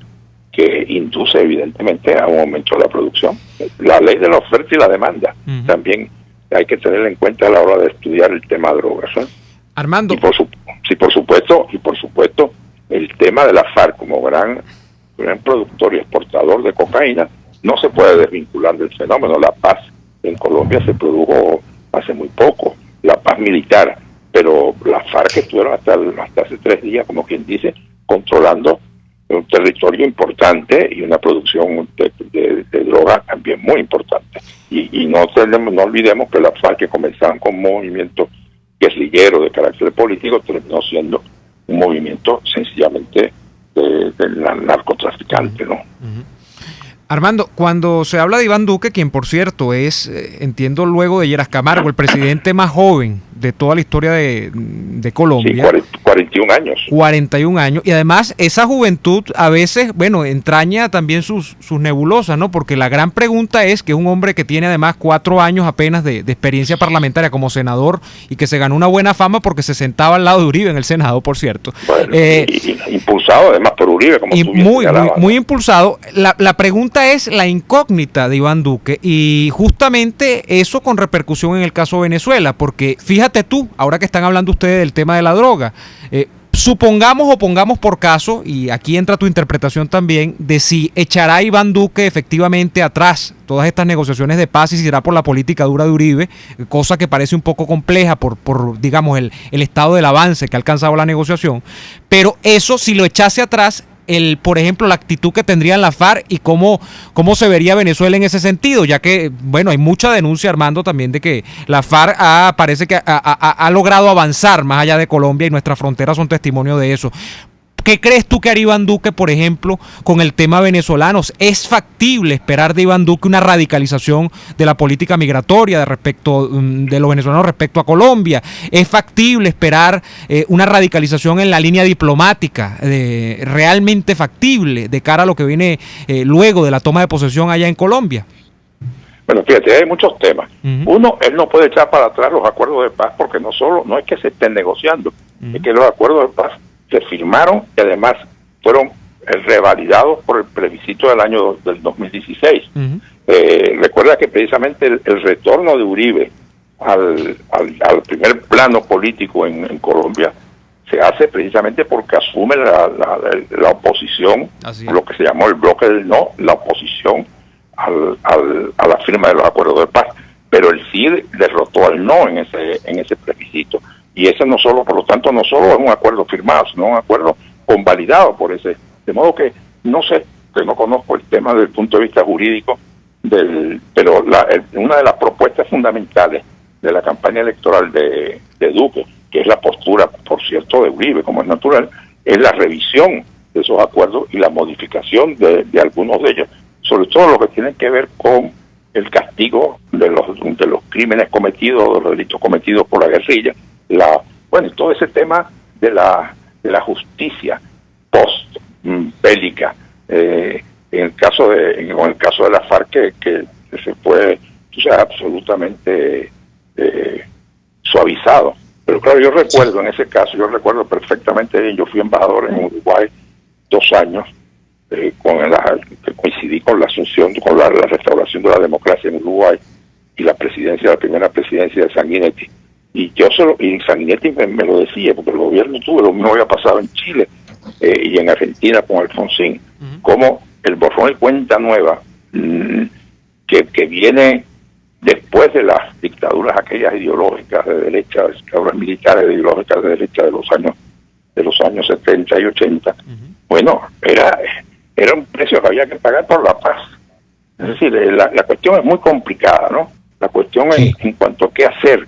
que induce evidentemente a un aumento de la producción. La ley de la oferta y la demanda también hay que tenerla en cuenta a la hora de estudiar el tema de drogas, ¿eh? Armando. Y por supuesto el tema de la FARC como gran productor y exportador de cocaína no se puede desvincular del fenómeno. La paz en Colombia se produjo hace muy poco, la paz militar, pero las FARC estuvieron hasta hace 3 días, como quien dice, controlando un territorio importante y una producción de droga también muy importante. Y no olvidemos que las FARC, que comenzaron con un movimiento guerrillero de carácter político, terminó siendo un movimiento sencillamente de narcotraficante, ¿no? Armando, cuando se habla de Iván Duque, quien por cierto es, entiendo luego de Lleras Camargo, el presidente más joven de toda la historia de Colombia. Sí, 41 años. 41 años. Y además esa juventud a veces, entraña también sus nebulosas, ¿no? Porque la gran pregunta es que un hombre que tiene además 4 años apenas de experiencia parlamentaria como senador y que se ganó una buena fama porque se sentaba al lado de Uribe en el Senado, por cierto. Bueno, y impulsado además por Uribe, como tú bien señalabas, muy impulsado. La pregunta es la incógnita de Iván Duque y justamente eso con repercusión en el caso de Venezuela, porque fíjate tú, ahora que están hablando ustedes del tema de la droga, supongamos o pongamos por caso, y aquí entra tu interpretación también, de si echará Iván Duque efectivamente atrás todas estas negociaciones de paz y si irá por la política dura de Uribe, cosa que parece un poco compleja por digamos, el estado del avance que ha alcanzado la negociación, pero eso si lo echase atrás, por ejemplo, la actitud que tendrían la FARC y cómo se vería Venezuela en ese sentido, ya que, hay mucha denuncia, Armando, también de que la FARC parece que ha logrado avanzar más allá de Colombia y nuestras fronteras son testimonio de eso. ¿Qué crees tú que haría Iván Duque, por ejemplo, con el tema venezolano? ¿Es factible esperar de Iván Duque una radicalización de la política migratoria de los venezolanos respecto a Colombia? ¿Es factible esperar una radicalización en la línea diplomática, realmente factible, de cara a lo que viene luego de la toma de posesión allá en Colombia? Bueno, fíjate, hay muchos temas. Uno, él no puede echar para atrás los acuerdos de paz porque no es que se estén negociando, es que los acuerdos de paz se firmaron y además fueron revalidados por el plebiscito del 2016. Recuerda que precisamente el retorno de Uribe al primer plano político en Colombia se hace precisamente porque asume la oposición, lo que se llamó el bloque del no, la oposición a la firma de los acuerdos de paz, pero el sí derrotó al no en ese plebiscito. Y ese por lo tanto, no solo es un acuerdo firmado, sino un acuerdo convalidado por ese. De modo que no sé, que no conozco el tema desde el punto de vista jurídico, pero una de las propuestas fundamentales de la campaña electoral de Duque, que es la postura, por cierto, de Uribe, como es natural, es la revisión de esos acuerdos y la modificación de algunos de ellos, sobre todo lo que tiene que ver con el castigo de los crímenes cometidos, de los delitos cometidos por la guerrilla, y todo ese tema de la justicia post-bélica, en el caso de la FARC, que se fue, absolutamente suavizado. Pero claro, yo recuerdo en ese caso, perfectamente bien, yo fui embajador en Uruguay 2 años, que coincidí con la asunción, con la restauración de la democracia en Uruguay y la primera presidencia de Sanguinetti. Y Sanguinetti me lo decía, porque el gobierno tuvo lo mismo había pasado en Chile y en Argentina con Alfonsín, como el borrón y cuenta nueva que viene después de las dictaduras aquellas ideológicas de derecha, dictaduras militares ideológicas de derecha de los años 70 y 80, era un precio que había que pagar por la paz. Es decir, la cuestión es muy complicada, ¿no? La cuestión en cuanto a qué hacer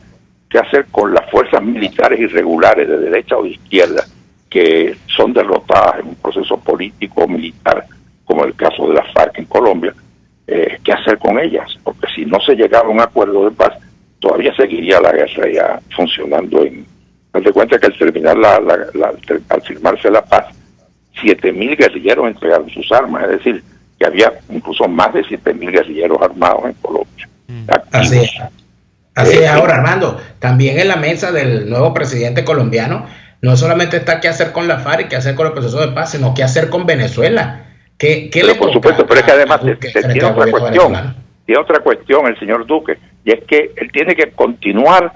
con las fuerzas militares irregulares de derecha o de izquierda que son derrotadas en un proceso político o militar, como el caso de la FARC en Colombia. ¿Qué hacer con ellas? Porque si no se llegaba a un acuerdo de paz, todavía seguiría la guerra ya funcionando. Haz de cuenta que al terminar al firmarse la paz, 7.000 guerrilleros entregaron sus armas, es decir, que había incluso más de 7.000 guerrilleros armados en Colombia. Así es. Ahora, Armando, también en la mesa del nuevo presidente colombiano, no solamente está qué hacer con la FARC y qué hacer con el proceso de paz, sino qué hacer con Venezuela. Por supuesto, pero es que además tiene otra cuestión el señor Duque, y es que él tiene que continuar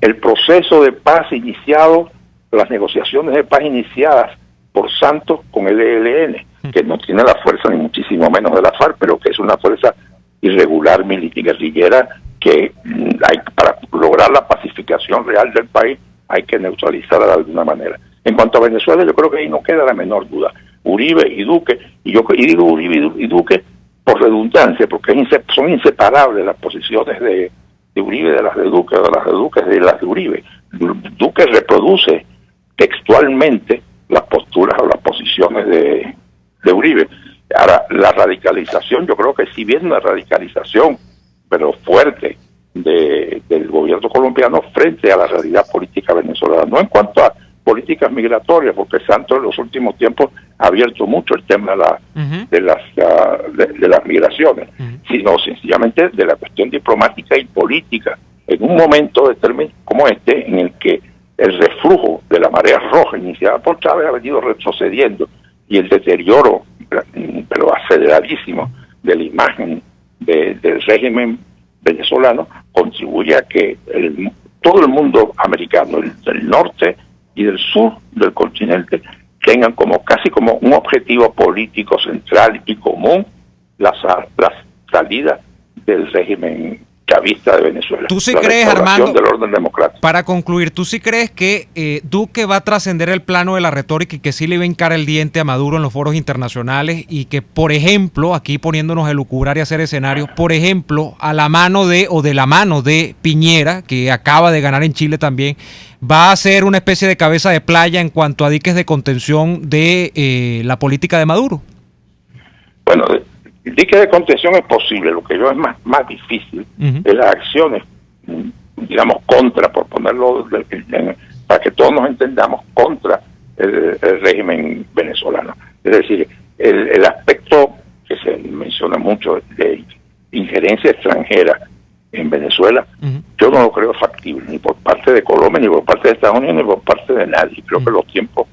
el proceso de paz iniciado, las negociaciones de paz iniciadas por Santos con el ELN, que no tiene la fuerza ni muchísimo menos de la FARC, pero que es una fuerza irregular, guerrillera, que para lograr la pacificación real del país hay que neutralizarla de alguna manera. En cuanto a Venezuela, yo creo que ahí no queda la menor duda. Uribe y Duque, y digo Uribe y Duque por redundancia, porque son inseparables las posiciones de Uribe de las de Duque, de las de Duque de las de Uribe. Duque reproduce textualmente las posturas o las posiciones de Uribe. Ahora, la radicalización, yo creo que sí viene una radicalización, pero fuerte, del gobierno colombiano frente a la realidad política venezolana, no en cuanto a políticas migratorias, porque Santos en los últimos tiempos ha abierto mucho el tema de las migraciones, sino sencillamente de la cuestión diplomática y política, en un momento determinado como este, en el que el reflujo de la marea roja iniciada por Chávez ha venido retrocediendo, y el deterioro, pero aceleradísimo, de la imagen del régimen venezolano contribuye a que todo el mundo americano, del norte y del sur del continente, tengan casi como un objetivo político central y común la salida del régimen chavista de Venezuela. ¿Tú sí crees, Armando, del orden democrático? Para concluir, ¿tú sí crees que Duque va a trascender el plano de la retórica y que sí le va a hincar el diente a Maduro en los foros internacionales y que, por ejemplo, aquí poniéndonos a elucubrar y hacer escenarios, por ejemplo, de la mano de Piñera, que acaba de ganar en Chile también, va a ser una especie de cabeza de playa en cuanto a diques de contención de la política de Maduro? Bueno, el dique de contención es posible, lo que yo es más difícil es las acciones, digamos, por ponerlo para que todos nos entendamos, contra el régimen venezolano. Es decir, el aspecto que se menciona mucho de injerencia extranjera en Venezuela, yo no lo creo factible, ni por parte de Colombia, ni por parte de Estados Unidos, ni por parte de nadie. Creo que los tiempos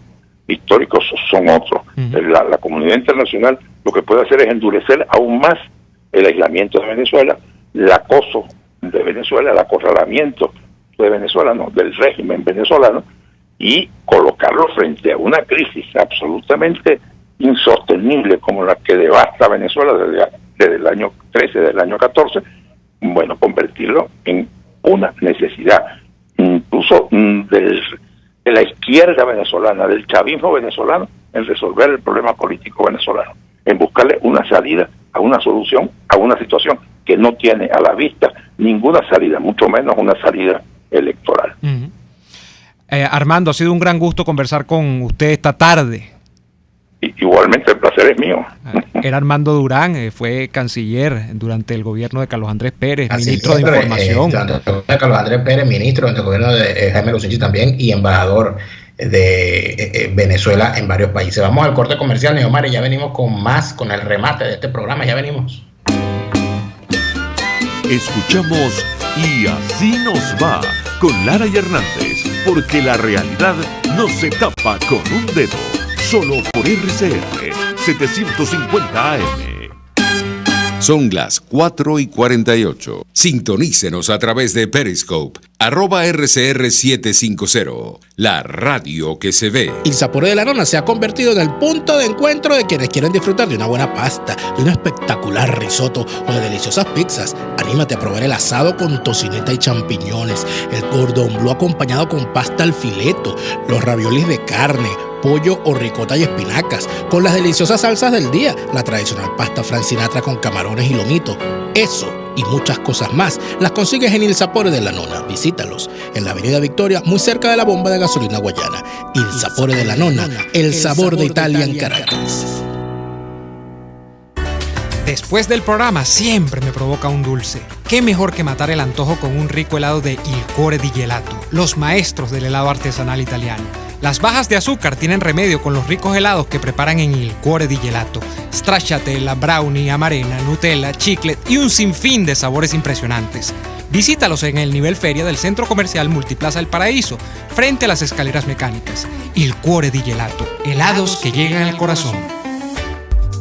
históricos son otros. La comunidad internacional lo que puede hacer es endurecer aún más el aislamiento de Venezuela, el acoso de Venezuela, el acorralamiento de Venezuela, del régimen venezolano, y colocarlo frente a una crisis absolutamente insostenible como la que devasta Venezuela desde el año 13, desde el año 14, convertirlo en una necesidad, incluso de la izquierda venezolana, del chavismo venezolano, en resolver el problema político venezolano, en buscarle una salida a una solución, a una situación que no tiene a la vista ninguna salida, mucho menos una salida electoral. Armando, ha sido un gran gusto conversar con usted esta tarde. Igualmente el placer es mío. Era Armando Durán, fue canciller durante el gobierno de Carlos Andrés Pérez, ministro de Información. Durante el gobierno de Carlos Andrés Pérez, ministro, durante el gobierno de Jaime Lucinchi también, y embajador de Venezuela en varios países. Vamos al corte comercial, Neomar, y ya venimos con más, con el remate de este programa, ya venimos. Escuchamos Y así nos va con Lara y Hernández, porque la realidad no se tapa con un dedo. Solo por RCR 750 AM. Son las 4:48. Sintonícenos a través de Periscope, @RCR750, la radio que se ve. Il Sapore de la Nona se ha convertido en el punto de encuentro de quienes quieren disfrutar de una buena pasta, de un espectacular risotto o de deliciosas pizzas. Anímate a probar el asado con tocineta y champiñones, el cordon bleu acompañado con pasta al fileto, los raviolis de carne, pollo o ricota y espinacas, con las deliciosas salsas del día, la tradicional pasta Frank Sinatra con camarones y lomito. Eso y muchas cosas más las consigues en Il Sapore de la Nona. Visítalos en la Avenida Victoria, muy cerca de la bomba de gasolina Guayana. Il Sapore de la Nona, el sabor de Italia en Caracas. Después del programa siempre me provoca un dulce. ¿Qué mejor que matar el antojo con un rico helado de Il Cuore di Gelato, los maestros del helado artesanal italiano? Las bajas de azúcar tienen remedio con los ricos helados que preparan en Il Cuore di Gelato. Stracciatella, brownie, amarena, Nutella, chiclet y un sinfín de sabores impresionantes. Visítalos en el nivel feria del Centro Comercial Multiplaza El Paraíso, frente a las escaleras mecánicas. Il Cuore di Gelato, helados que llegan al corazón.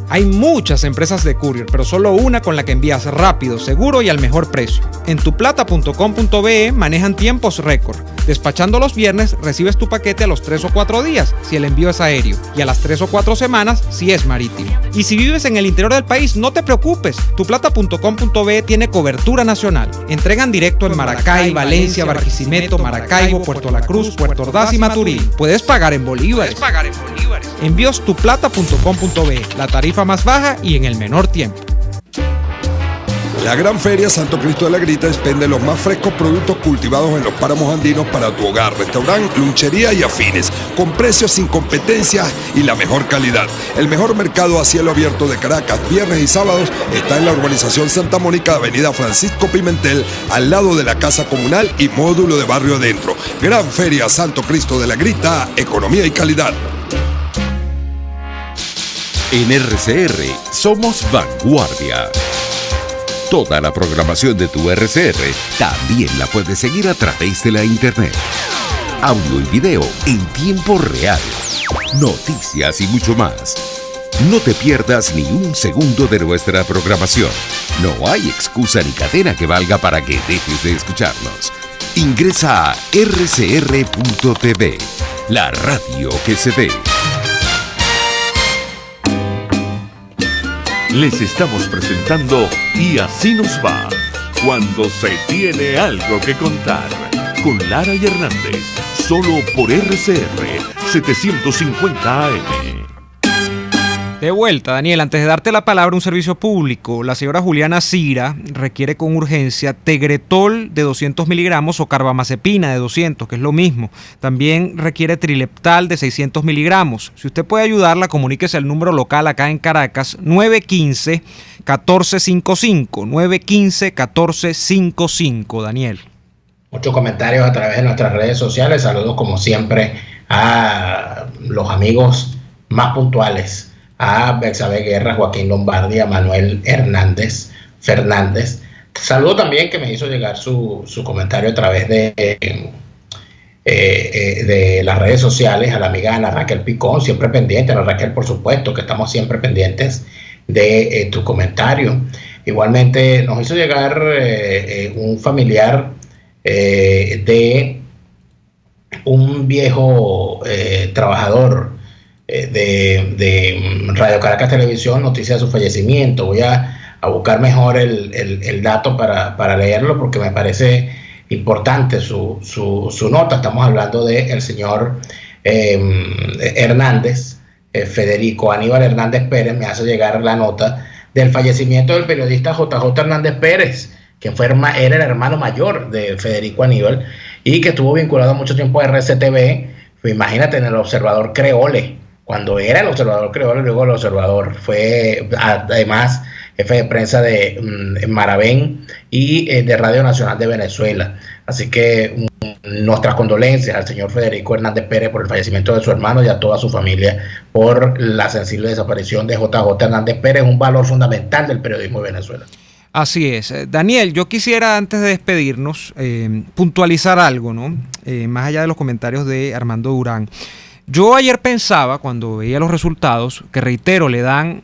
Hay muchas empresas de courier, pero solo una con la que envías rápido, seguro y al mejor precio. En tuplata.com.be manejan tiempos récord. Despachando los viernes, recibes tu paquete a los 3 o 4 días, si el envío es aéreo, y a las 3 o 4 semanas, si es marítimo. Y si vives en el interior del país, no te preocupes. Tuplata.com.be tiene cobertura nacional. Entregan directo en Maracay, Valencia, Barquisimeto, Maracaibo, Puerto La Cruz, Puerto Ordaz y Maturín. Puedes pagar en bolívares. Envíos tuplata.com.be, la tarifa más baja y en el menor tiempo. La Gran Feria Santo Cristo de la Grita expende los más frescos productos cultivados en los páramos andinos para tu hogar, restaurante, lunchería y afines, con precios sin competencia y la mejor calidad. El mejor mercado a cielo abierto de Caracas, viernes y sábados, está en la urbanización Santa Mónica, avenida Francisco Pimentel, al lado de la Casa Comunal y módulo de Barrio Adentro. Gran Feria Santo Cristo de la Grita, economía y calidad. En RCR somos vanguardia. Toda la programación de tu RCR también la puedes seguir a través de la internet. Audio y video en tiempo real. Noticias y mucho más. No te pierdas ni un segundo de nuestra programación. No hay excusa ni cadena que valga para que dejes de escucharnos. Ingresa a rcr.tv, la radio que se ve. Les estamos presentando Y así nos va, cuando se tiene algo que contar, con Lara y Hernández, solo por RCR 750 AM. De vuelta, Daniel, antes de darte la palabra, un servicio público. La señora Juliana Cira requiere con urgencia Tegretol de 200 miligramos o carbamazepina de 200, que es lo mismo. También requiere Trileptal de 600 miligramos. Si usted puede ayudarla, comuníquese al número local acá en Caracas, 915-1455. 915-1455, Daniel. Muchos comentarios a través de nuestras redes sociales. Saludos como siempre a los amigos más puntuales, a Betsabe Guerra, Joaquín Lombardi, a Manuel Fernández. Saludo también que me hizo llegar su comentario a través de las redes sociales, a la amiga Ana Raquel Picón, siempre pendiente. Ana Raquel, por supuesto, que estamos siempre pendientes de tu comentario. Igualmente nos hizo llegar un familiar de un viejo trabajador de Radio Caracas Televisión, noticia de su fallecimiento. Voy a buscar mejor el dato para leerlo, porque me parece importante su nota. Estamos hablando del señor Hernández, Federico Aníbal Hernández Pérez me hace llegar la nota del fallecimiento del periodista JJ Hernández Pérez, que era el hermano mayor de Federico Aníbal y que estuvo vinculado mucho tiempo a RCTV. Pues imagínate, en el Observador Creole, cuando era el Observador Creole, luego el Observador fue además jefe de prensa de Maravén y de Radio Nacional de Venezuela. Así que nuestras condolencias al señor Federico Hernández Pérez por el fallecimiento de su hermano y a toda su familia por la sensible desaparición de JJ Hernández Pérez, un valor fundamental del periodismo de Venezuela. Así es. Daniel, yo quisiera antes de despedirnos puntualizar algo, ¿no? Más allá de los comentarios de Armando Durán. Yo ayer pensaba, cuando veía los resultados, que reitero, le dan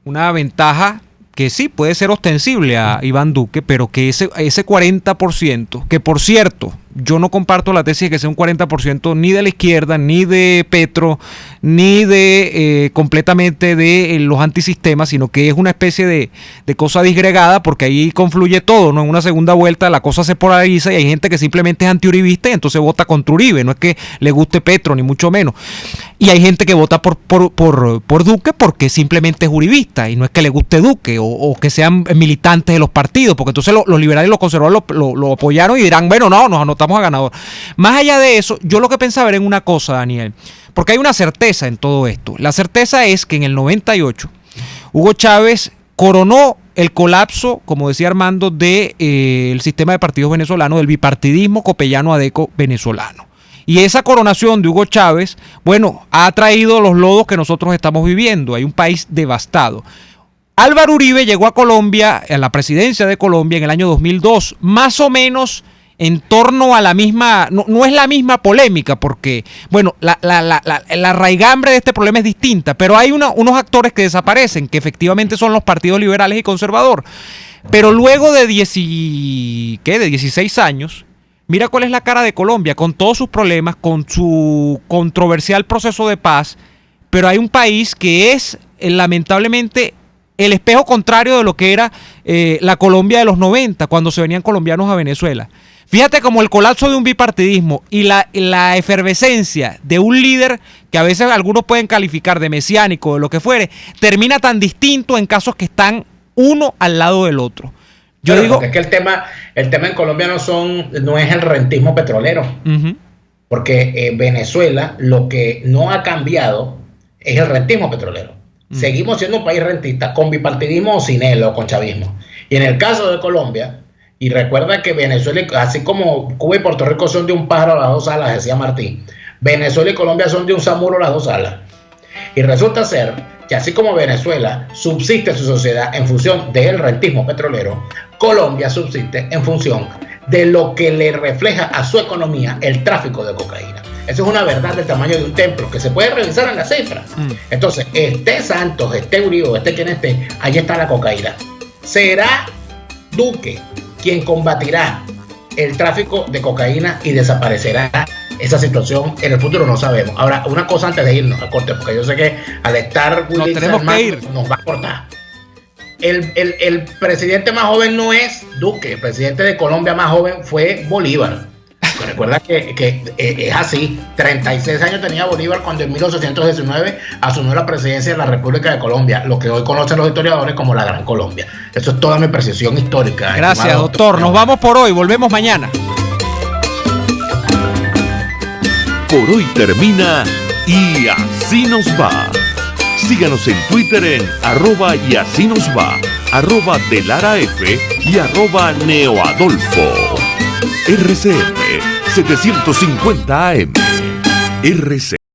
una ventaja que sí puede ser ostensible a Iván Duque, pero que ese 40%, que por cierto, yo no comparto la tesis de que sea un 40% ni de la izquierda, ni de Petro, ni de completamente de los antisistemas, sino que es una especie de cosa disgregada, porque ahí confluye todo, ¿no? En una segunda vuelta la cosa se polariza y hay gente que simplemente es antiuribista y entonces vota contra Uribe, no es que le guste Petro, ni mucho menos. Y hay gente que vota por Duque porque simplemente es uribista y no es que le guste Duque o que sean militantes de los partidos, porque entonces los liberales y los conservadores lo apoyaron y dirán, bueno, no, nos anotamos a ganador. Más allá de eso, yo lo que pensaba era en una cosa, Daniel, porque hay una certeza en todo esto. La certeza es que en el 98 Hugo Chávez coronó el colapso, como decía Armando, del sistema de partidos venezolanos, del bipartidismo copellano-adeco venezolano. Y esa coronación de Hugo Chávez, bueno, ha traído los lodos que nosotros estamos viviendo. Hay un país devastado. Álvaro Uribe llegó a Colombia, a la presidencia de Colombia en el año 2002, más o menos en torno a la misma, no es la misma polémica, porque, bueno, la raigambre de este problema es distinta, pero hay unos actores que desaparecen, que efectivamente son los partidos liberales y conservadores. Pero luego de 16 años, mira cuál es la cara de Colombia, con todos sus problemas, con su controversial proceso de paz, pero hay un país que es, lamentablemente, el espejo contrario de lo que era la Colombia de los 90, cuando se venían colombianos a Venezuela. Fíjate como el colapso de un bipartidismo y la efervescencia de un líder que a veces algunos pueden calificar de mesiánico, de lo que fuere, termina tan distinto en casos que están uno al lado del otro. Yo digo, es que el tema en Colombia no es el rentismo petrolero, porque Venezuela lo que no ha cambiado es el rentismo petrolero. Seguimos siendo un país rentista, con bipartidismo o sin él, o con chavismo. Y en el caso de Colombia, y recuerda que Venezuela, así como Cuba y Puerto Rico son de un pájaro a las dos alas, decía Martí, Venezuela y Colombia son de un samuro a las dos alas. Y resulta ser que así como Venezuela subsiste su sociedad en función del rentismo petrolero, Colombia subsiste en función de lo que le refleja a su economía el tráfico de cocaína. Eso es una verdad del tamaño de un templo que se puede revisar en las cifras. Entonces, esté Santos, esté Uribe, esté quien esté, ahí está la cocaína. ¿Será Duque quien combatirá el tráfico de cocaína y desaparecerá esa situación en el futuro? No sabemos. Ahora, una cosa antes de irnos al corte, porque yo sé que al estar Willy tenemos que ir, nos va a cortar. El presidente más joven no es Duque, el presidente de Colombia más joven fue Bolívar. Recuerda que es así, 36 años tenía Bolívar cuando en 1819 asumió la presidencia de la República de Colombia, lo que hoy conocen los historiadores como la Gran Colombia. Eso es toda mi precisión histórica. Gracias, doctor. Nos vamos por hoy, volvemos mañana. Por hoy termina Y Así Nos Va. Síganos en Twitter en @YASÍNOSVA, @DeLaraF y @NeoAdolfo. RCR 750 AM. RC